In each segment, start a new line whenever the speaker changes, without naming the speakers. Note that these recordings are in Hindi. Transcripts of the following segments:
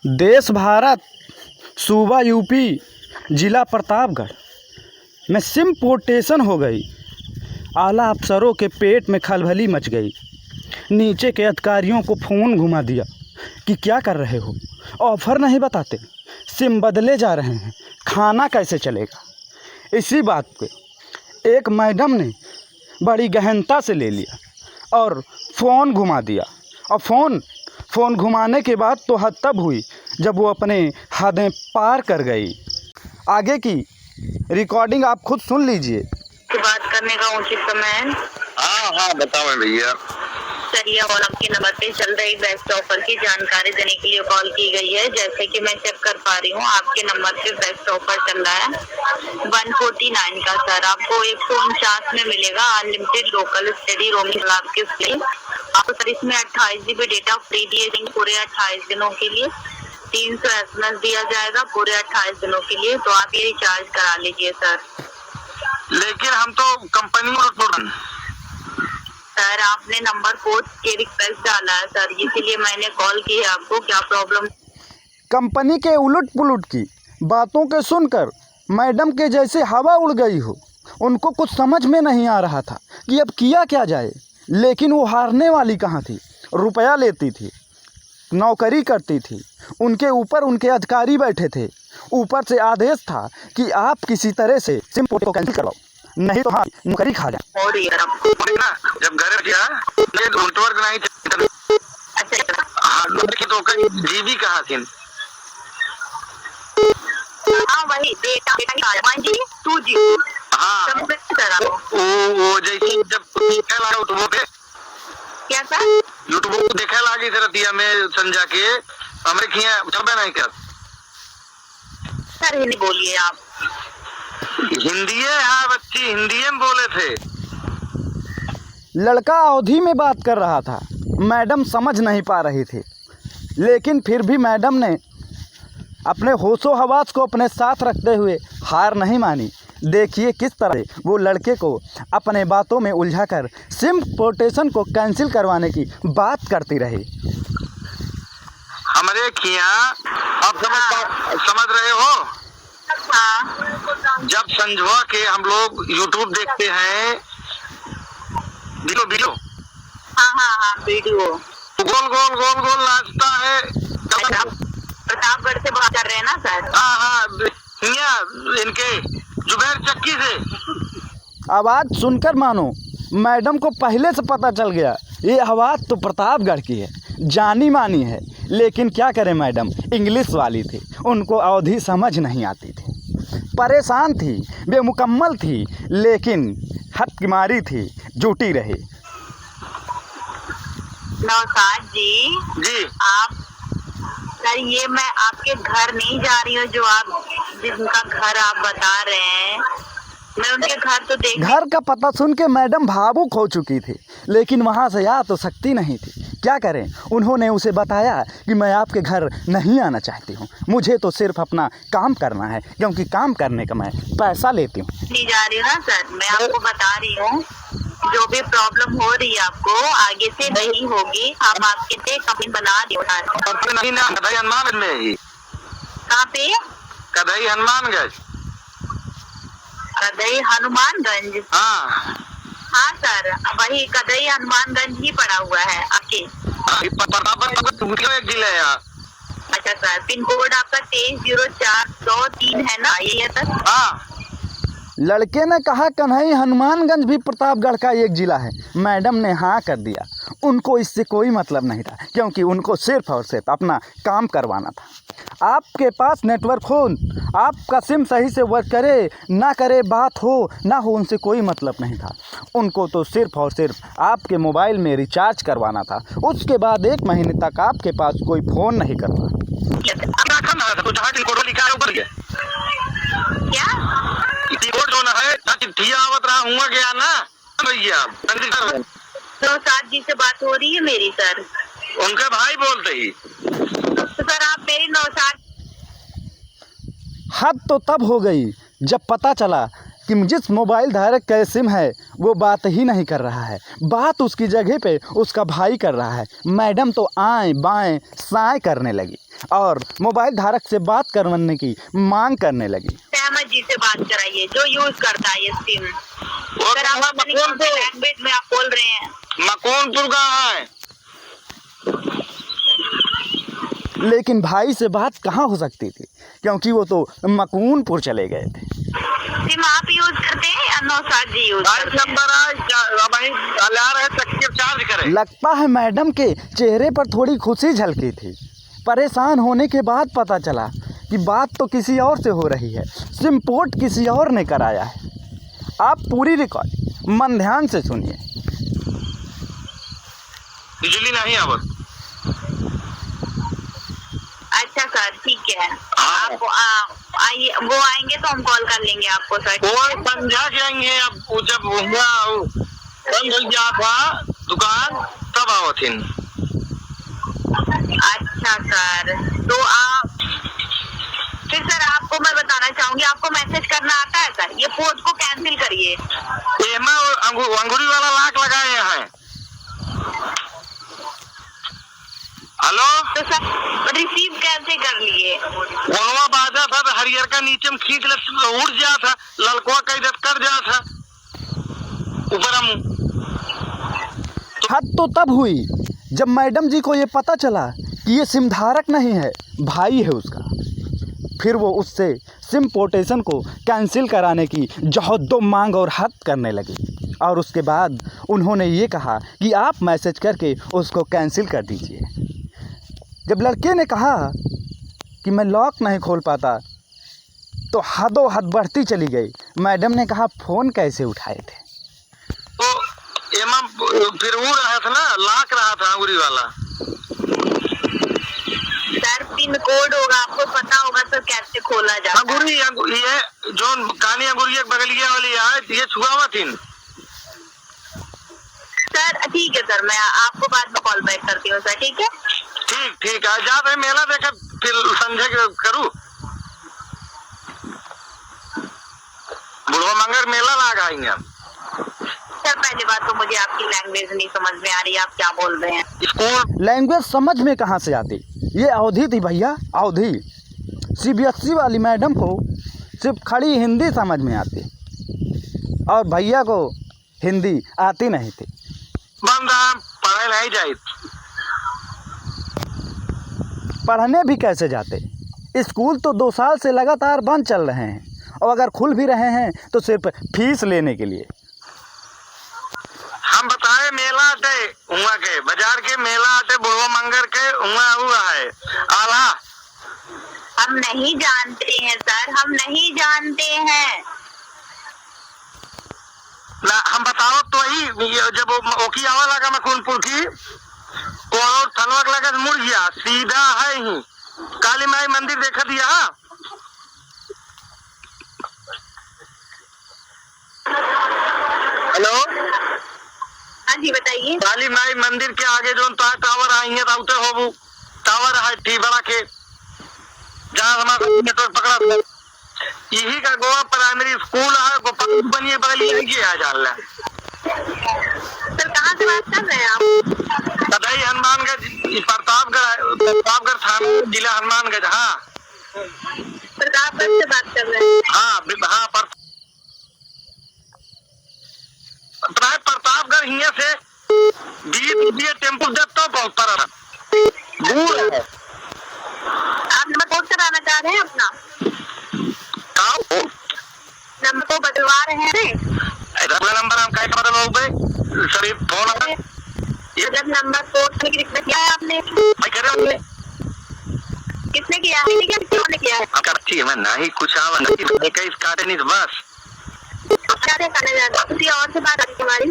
देश भारत, सूबा यूपी, जिला प्रतापगढ़ में सिम पोर्टेशन हो गई। आला अफसरों के पेट में खलबली मच गई। नीचे के अधिकारियों को फ़ोन घुमा दिया कि क्या कर रहे हो, ऑफ़र नहीं बताते, सिम बदले जा रहे हैं, खाना कैसे चलेगा। इसी बात पे एक मैडम ने बड़ी गहनता से ले लिया और फ़ोन घुमा दिया। और फ़ोन घुमाने के बाद तो हद तब हुई जब वो अपने हदें पार कर गई। आगे की रिकॉर्डिंग आप खुद सुन लीजिए।
बात करने का उचित समय है।
हाँ बताओ भैया।
चलिए, और आपके नंबर पे चल रही बेस्ट ऑफर की जानकारी देने के लिए कॉल की गई है। जैसे कि मैं चेक कर पा रही हूँ, आपके नंबर पे बेस्ट ऑफर चल रहा है 149 का सर। आपको 149 में मिलेगा अनलिमिटेड लोकल स्टडी रोमिंग आपके लिए। आपको सर इसमें 28 GB डेटा फ्री दिए जाएंगे पूरे 28 दिनों के लिए। 300 SMS दिया जाएगा पूरे 28 दिनों के लिए। तो आप ये रिचार्ज करा लीजिए सर।
लेकिन हम तो कंपनी
सर, आपने नंबर पोस्ट के रिक्वेस्ट डाला है सर, इसीलिए मैंने कॉल की है आपको। क्या प्रॉब्लम?
कंपनी के उलट पुलट की बातों के सुनकर मैडम के जैसे हवा उड़ गई हो। उनको कुछ समझ में नहीं आ रहा था कि अब किया क्या जाए। लेकिन वो हारने वाली कहाँ थी। रुपया लेती थी, नौकरी करती थी, उनके ऊपर उनके अधिकारी बैठे थे। ऊपर से आदेश था कि आप किसी तरह से सिम पोर्ट को कैंसिल करवाओ, नहीं तो हाँ नौकरी खा जाए।
और यार
ना जब घर गया नेटवर्क नहीं अच्छा तो जीबी कहाँ थी।
हाँ वही डेटा 2G।
हाँ वो जैसे जब देखा लगा यूट्यूब पे।
क्या सर?
यूट्यूब को देखा लगी रतिया में संजा के हमें खिया चलबे नहीं कर।
सर हिंदी बोलिए आप।
हिंदी है हाँ, बच्ची हिंदी में बोले थे।
लड़का अवधि में बात कर रहा था, मैडम समझ नहीं पा रही थी। लेकिन फिर भी मैडम ने अपने होशो हवास को अपने साथ रखते हुए हार नहीं मानी। देखिए किस तरह वो लड़के को अपने बातों में उलझाकर सिम पोर्टेशन को कैंसिल करवाने की बात करती रही।
हमारे खिया आप समझ रहे हो।
हाँ
जब संजवा के हम लोग यूट्यूब देखते हैं वीडियो
वीडियो
गोल गोल गोल गोल नाचता है।
प्रतापगढ़ से बात कर रहे हैं ना सर?
हाँ इनके जुबैर चक्की से।
आवाज़ सुनकर मानो मैडम को पहले से पता चल गया ये आवाज़ तो प्रतापगढ़ की है, जानी मानी है। लेकिन क्या करें, मैडम इंग्लिश वाली थी, उनको अवधि समझ नहीं आती थी। परेशान थी, बेमुकम्मल थी, लेकिन हट की मारी थी, जुटी रही।
नौसाद जी आप सर, ये मैं आपके घर नहीं जा रही हूँ। जो आप जिनका घर आप बता रहे हैं, मैं उनके घर तो देख।
घर का पता सुन के मैडम भावुक हो चुकी थी, लेकिन वहाँ से आ तो सकती नहीं थी। क्या करें, उन्होंने उसे बताया कि मैं आपके घर नहीं आना चाहती हूँ, मुझे तो सिर्फ अपना काम करना है, क्योंकि काम करने का मैं पैसा लेती हूँ।
नहीं जा रही हूँ ना सर, मैं आपको बता रही हूँ जो भी प्रॉब्लम हो रही है आपको आगे से नहीं होगी। हम आपके लिए कंपनी बना दी।
हनुमान में ही
कहाँ पे?
कदई हनुमानगंज।
कदई हनुमानगंज? हाँ सर, वही कदई हनुमानगंज ही पड़ा हुआ है आपके।
एक जिला है।
अच्छा सर, पिन कोड आपका 230403 है ना? यही है सर?
हाँ।
लड़के ने कहा कन्हई हनुमानगंज भी प्रतापगढ़ का एक ज़िला है। मैडम ने हाँ कर दिया। उनको इससे कोई मतलब नहीं था, क्योंकि उनको सिर्फ और सिर्फ अपना काम करवाना था। आपके पास नेटवर्क हो, आपका सिम सही से वर्क करे ना करे, बात हो ना हो, उनसे कोई मतलब नहीं था। उनको तो सिर्फ और सिर्फ आपके मोबाइल में रिचार्ज करवाना था। उसके बाद 1 महीने तक आपके पास कोई फ़ोन नहीं करता।
नौसाद जी से बात हो रही है मेरी सर?
उनका भाई बोलते ही।
तो सर आप मेरी नौसाद।
हद तो तब हो गई जब पता चला कि जिस मोबाइल धारक का सिम है वो बात ही नहीं कर रहा है, बात उसकी जगह पे उसका भाई कर रहा है। मैडम तो आएँ बाएँ साएँ करने लगी और मोबाइल धारक से बात करवाने की मांग करने लगी।
अहमद जी से बात कराइए जो यूज करता है ये सिम। सर आप अपनी कौन सी लैंग्वेज में आप बोल रहे हैं?
मकौनपुर का है।
लेकिन भाई से बात कहाँ हो सकती थी, क्योंकि वो तो मकूनपुर चले गए थे।
सिम आप यूज करते हैं या नौशाद जी यूज करते हैं?
चार्ज करें।
लगता है मैडम के चेहरे पर थोड़ी खुशी झलकी थी। परेशान होने के बाद पता चला कि बात तो किसी और से हो रही है, सिम पोर्ट किसी और ने कराया है। आप पूरी रिकॉर्ड मन ध्यान से सुनिए।
बिजली नहीं आवत।
अच्छा सर ठीक है, आप आइए, वो आएंगे तो हम कॉल कर लेंगे आपको सर।
कोई समझा के आएंगे। अब जब हुआ बंद हो गया था दुकान तब आवथिन।
अच्छा सर, तो आप फिर सर आपको मैं बताना चाहूंगी, आपको मैसेज करना आता है सर? ये पोर्ट को कैंसिल करिए।
अंगूरी वाला लाख लगाए हैं। हेलो,
तो सर रिसीव कैसे कर लिए?
वहाँ बाजा था तो हरियर का नीचे में खींच ले उड़ जा था, ललकुआ का इधर कर जा था ऊपर हम।
हद तो तब हुई जब मैडम जी को ये पता चला कि ये सिम धारक नहीं है, भाई है उसका। फिर वो उससे सिम पोर्टेशन को कैंसिल कराने की जहद्दो मांग और हद करने लगी और उसके बाद उन्होंने ये कहा कि आप मैसेज करके उसको कैंसिल कर दीजिए। जब लड़के ने कहा कि मैं लॉक नहीं खोल पाता तो हदो हद बढ़ती चली गई। मैडम ने कहा फ़ोन कैसे उठाए थे?
तो एमा फिर वो रहा था ना, लाख रहा था अंगूरी वाला।
सर पिन कोड होगा, आपको पता होगा तो कैसे खोला जाता है?
अंगूरी ये जो कानी अंगूरी बगलिया वाली है ये छुआ हुआ थी।
सर ठीक है सर, मैं आपको बाद में कॉल बैक करती हूँ सर। ठीक है
ठीक है, जा रहे मेला देखा फिर संजय करूँ। बुढ़वा मंगर मेला लगाएंगे हम।
सर पहली बात तो मुझे आपकी लैंग्वेज नहीं समझ में आ रही, आप क्या बोल रहे हैं?
स्कूल
लैंग्वेज समझ में कहाँ से आती? ये अवधि थी भैया, अवधि। CBSE वाली मैडम को सिर्फ खड़ी हिंदी समझ में आती और भैया को हिंदी आती नहीं थी।
बंदा पढ़ाई नहीं जाए।
पढ़ने भी कैसे जाते? स्कूल तो 2 साल से लगातार बंद चल रहे हैं और अगर खुल भी रहे हैं तो सिर्फ फीस लेने के लिए।
हम बताए मेला आते हुआ के बाजार के मेला आते बुढ़वा मंगर के हुआ है आला।
हम नहीं जानते हैं सर, हम नहीं जानते हैं
ना। हम बताओ तो वही जब ओकी आवा लगा मकूनपुर की और थलवक लगा मुड़ गया सीधा है ही काली माई मंदिर देखा दिया। हेलो
हाँ जी बताइए।
काली माई मंदिर के आगे जो टावर आएंगे तो टावर है टी बड़ा के जहाँ हमारा नेटवर्क पकड़ा था यही का गोवा प्राइमरी स्कूल है गोपाल बनिए बगल आ जान।
सर कहाँ से बात कर रहे हैं आप?
सदाई हनुमानगंज प्रतापगढ़ थाना जिला हनुमानगंज। हाँ
प्रतापगढ़ से बात कर रहे हैं?
हाँ प्रतापगढ़ हिया से 20 टेम्पो जब तो बहुत दूर है।
आप नंबर पोर्ट कराना चाह रहे हैं अपना? नंबर को बदलवा रहे हैं?
नंबर हम कैसे बदलवाओगे? शरीफ फोन है
जब नंबर पोर्ट करने की रिक्वेस्ट किया है आपने? किसने किया है? किसने किया है?
मैं नहीं कुछ आवा नहीं कहीं काटे नहीं बस
किसी और से बात करी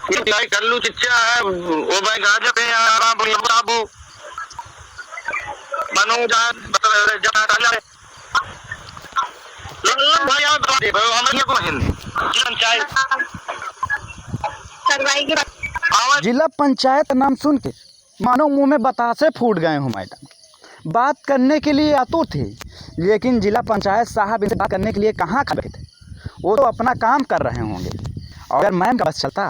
हमारी
कल्लू चिच्चा है वो भाई गाजर पे बाबू मनु
जिला पंचायत नाम सुन के मानो मुंह में बतासे फूट गए हो मैडम। बात करने के लिए आतुर थे लेकिन जिला पंचायत साहब इनसे बात करने के लिए कहाँ खड़े थे। वो तो अपना काम कर रहे होंगे। और अगर मैम का बस चलता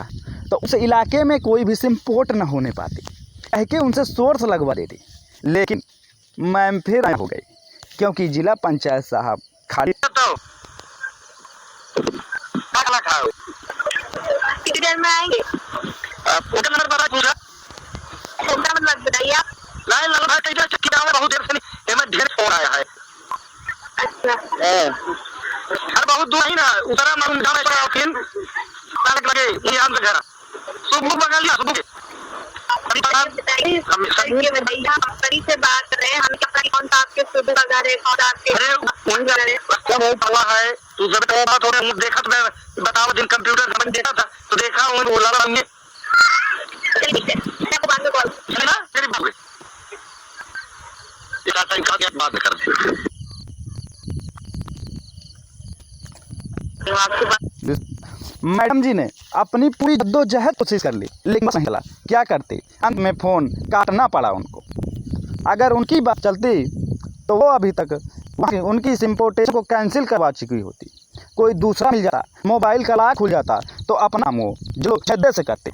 तो उस इलाके में कोई भी सिम पोर्ट न होने पाती, कह के उनसे सोर्स लगवा देती। लेकिन मैम फिर हो गई क्योंकि जिला पंचायत साहब खाली
खाओ।
कितनी देर में आएंगे?
होटल नंबर बता पूछा।
होटल नंबर बताइए आप।
लाइन लगा कहीं चक्की डाल बहुत देर से नहीं, हमें ढेर फोन आया है।
अच्छा
अरे बहुत दूर ही ना उतरा मालूम जाना पड़ा फिर तारक लगे यहाँ से घर सुबह बगल लिया सुबह
बड़ी से बात कर रहे हैं हम, क्या कौन सा आपके शुद्ध बाजार है, कौन आपके
हुआ है। तू जब तो बात हो रही देखा तो मैं बताओ दिन कंप्यूटर समझ देखा था तो देखा हूँ बोला होंगे
बाद में कॉल
है ना तेरी बात कर
मैडम जी ने अपनी पूरी जद्दोजहद कोशिश कर ली, लेकिन नहीं चला। क्या करते, अंत में फ़ोन काटना पड़ा उनको। अगर उनकी बात चलती तो वो अभी तक उनकी सिम पोर्टेशन को कैंसिल करवा चुकी होती। कोई दूसरा मिल जाता, मोबाइल का लॉक खुल जाता तो अपना मुँह जो छद्दे से करते।